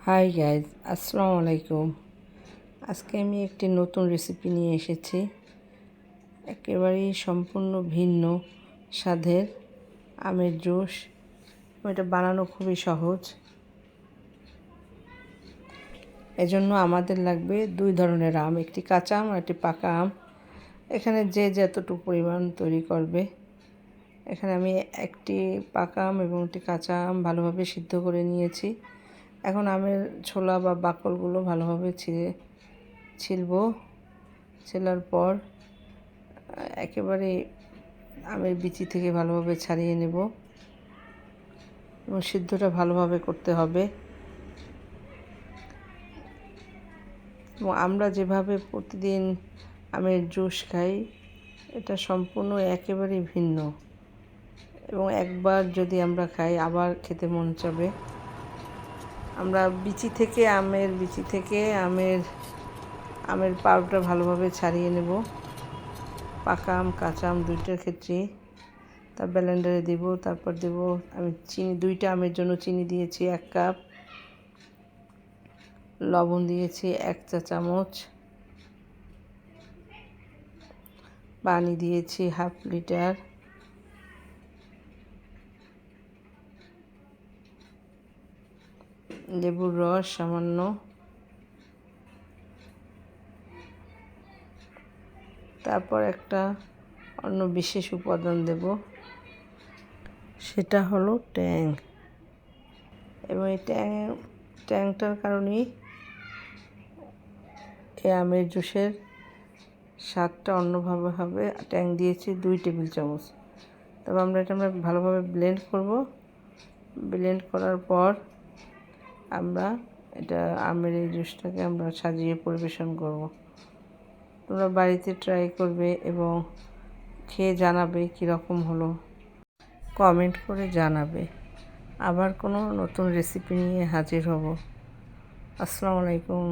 Hi guys, আসসালামু আলাইকুম। আজকে আমি একটি নতুন রেসিপি নিয়ে এসেছি। একেবারেই সম্পূর্ণ ভিন্ন স্বাদের আমের জুস। এটা বানানো খুবই সহজ। এজন্য আমাদের লাগবে দুই ধরনের আম, একটি কাঁচা আম আর একটি পাকা আম। এখানে যে যতটুকু পরিমাণ তৈরি করবে। এখানে আমি একটি পাকা আম এবং একটি কাঁচা আম ভালোভাবে সিদ্ধ করে নিয়েছি। এখন আমের ছোলা বা বাকলগুলো ভালোভাবে ছেলার পর একেবারে আমের বিচি থেকে ভালোভাবে ছাড়িয়ে নেব এবং সিদ্ধটা ভালোভাবে করতে হবে। এবং আমরা যেভাবে প্রতিদিন আমের জুস খাই, এটা সম্পূর্ণ একেবারেই ভিন্ন এবং একবার যদি আমরা খাই আবার খেতে মন চাবে। আমরা আমের বিচি থেকে আমের পাউডার ভালোভাবে ছাড়িয়ে নেব। পাকা আম কাঁচা আম দুইটার ক্ষেত্রেই তার ব্লেন্ডারে দেব। তারপর দেব আমি চিনি, দুইটা আমের জন্য চিনি দিয়েছি 1 কাপ, লবণ দিয়েছি 1 চা চামচ, পানি দিয়েছি 1/2 লিটার, লেবুর রস সামান্য, তারপর একটা অন্য বিশেষ উপাদান দেব, সেটা হলো ট্যাং। এবং এই ট্যাংটার কারণেই এই আমের জুসের স্বাদটা অন্যভাবে হবে। ট্যাং দিয়েছি 2 টেবিল চামচ। তবে এটা ভালোভাবে ব্লেন্ড করব। ব্লেন্ড করার পর আমরা আমের এই জুসটাকে আমরা সাজিয়ে পরিবেশন করব। তোমরা বাড়িতে ট্রাই করবে এবং খেয়ে জানাবে কীরকম হলো, কমেন্ট করে জানাবে। আবার কোনো নতুন রেসিপি নিয়ে হাজির হব। আসসালামু আলাইকুম।